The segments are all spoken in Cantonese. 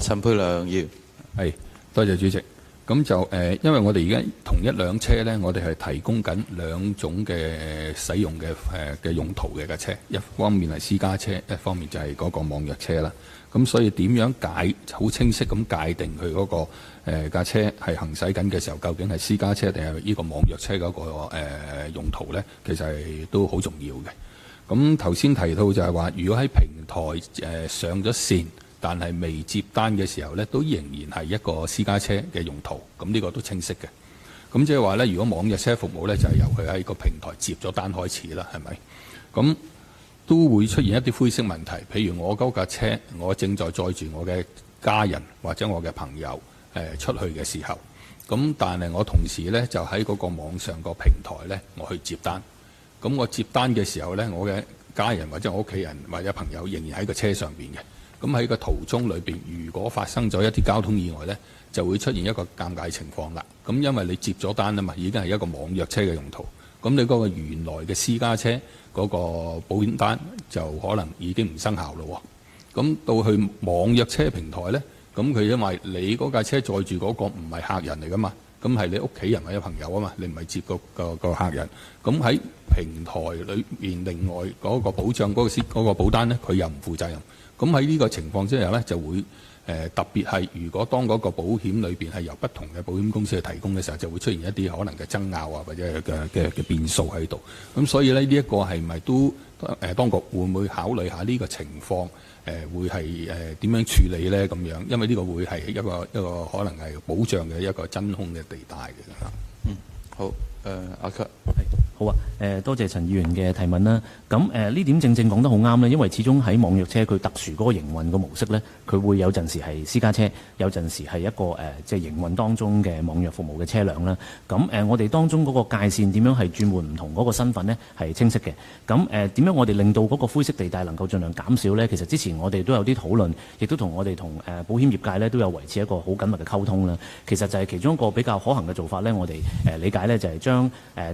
陳沛良議員，係，多謝主席。咁就因為我哋而家同一輛車呢，我哋係提供緊兩種嘅使用嘅用途嘅架車，一方面係私家車，一方面就係嗰個網約車啦。咁所以點樣好清晰咁界定佢嗰個架車係行駛緊嘅時候，究竟係私家車定係呢個網約車嗰個用途呢？其實係都好重要嘅。咁頭先提到就係話，如果喺平台上咗線，但係未接單嘅時候呢，都仍然係一個私家車嘅用途，咁呢個都清晰嘅。咁即係話呢，如果網約車服務呢，就係由佢喺個平台接咗單開始啦，係咪？咁都會出現一啲灰色問題，譬如我嗰架車，我正在載住我嘅家人或者我嘅朋友出去嘅時候，咁但係我同時呢，就喺嗰個網上個平台呢，我去接單。咁我接單嘅時候呢，我嘅家人或者我屋企人或者朋友仍然喺個車上邊嘅。咁喺個途中裏邊，如果發生咗一啲交通意外呢，就會出現一個尷尬情況啦。咁因為你接咗單啊嘛，已經係一個網約車嘅用途，咁你嗰個原來嘅私家車嗰個保險單就可能已經唔生效咯。咁到去網約車平台呢，咁佢因為你嗰架車載住嗰個唔係客人嚟噶嘛，咁係你屋企人或者朋友啊嘛，你唔係接個客人。咁喺平台裏面另外嗰個保障嗰個保單呢，佢又唔負責任。咁喺呢個情況之下呢，就會特別係如果當嗰個保險裏邊係由不同嘅保險公司去提供嘅時候，就會出現一啲可能嘅爭拗啊，或者嘅變數喺度。咁所以呢，呢一個係咪都當局會唔會考慮下呢個情況？會係點樣處理呢？咁樣，因為呢個會係一個可能係保障嘅一個真空嘅地帶嘅嚇。好，阿Kurt。好啊，多謝陳議員嘅提問啦。咁呢點正講得好啱咧，因為始終喺網約車佢特殊嗰個營運個模式咧，佢會有陣時係私家車，有陣時係一個即係營運當中嘅網約服務嘅車輛啦。咁我哋當中嗰個界線點樣係轉換唔同嗰個身份呢？係清晰嘅。咁點樣我哋令到嗰個灰色地帶能夠盡量減少呢？其實之前我哋都有啲討論，亦都同我哋同保險業界咧都有維持一個好緊密嘅溝通啦。其實就係其中一個比較可行嘅做法呢，我哋理解呢就係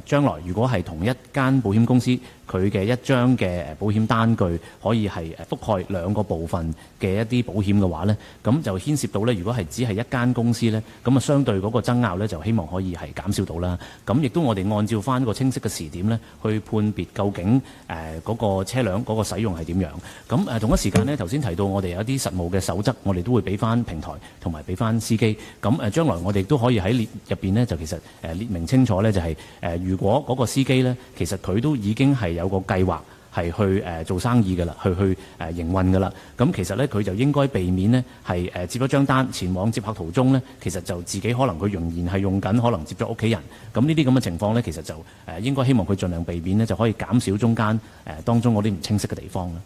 將來如果係同一間保險公司佢嘅一張嘅保險單據可以係覆蓋兩個部分嘅一啲保險嘅話呢，咁就牽涉到呢，如果係只係一間公司呢，咁啊相對嗰個爭拗呢，就希望可以係減少到啦。咁亦都我哋按照翻個清晰嘅時點呢，去判別究竟嗰個車輛嗰個使用係點樣。咁同一時間呢，頭先提到我哋有一啲實務嘅守則，我哋都會俾翻平台同埋俾翻司機。咁將來我哋都可以喺列入邊呢，就其實列明清楚呢，就係如果嗰個司機呢，其實佢都已經係有個計劃係去做生意嘅啦，去營運嘅啦。咁其實呢，佢就應該避免呢係接咗張單前往接客途中呢，其實就自己可能佢仍然係用緊，可能接咗屋企人。咁呢啲咁嘅情況呢，其實就應該希望佢盡量避免呢，就可以減少中間當中嗰啲唔清晰嘅地方啦。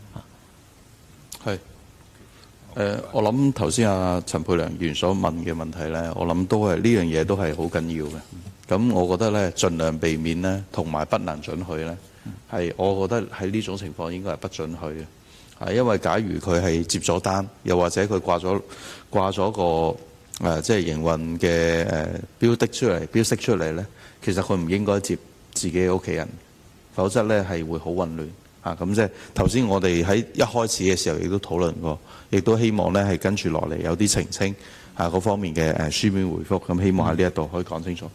係我諗頭先阿陳沛良議員所問嘅問題呢，我諗都係呢樣嘢都係好緊要嘅。咁我覺得呢，盡量避免呢，同埋不能准許呢，係我覺得喺呢種情況應該係不准許嘅。因為假如佢係接咗單，又或者佢掛咗個即係營運嘅標識出嚟呢，其實佢唔應該接自己屋企人，否則呢係會好混亂。咁即係頭先我哋喺一開始嘅時候亦都討論過，亦都希望呢係跟住落嚟有啲澄清嗰方面嘅書面回覆，咁希望喺呢一度可以講清楚。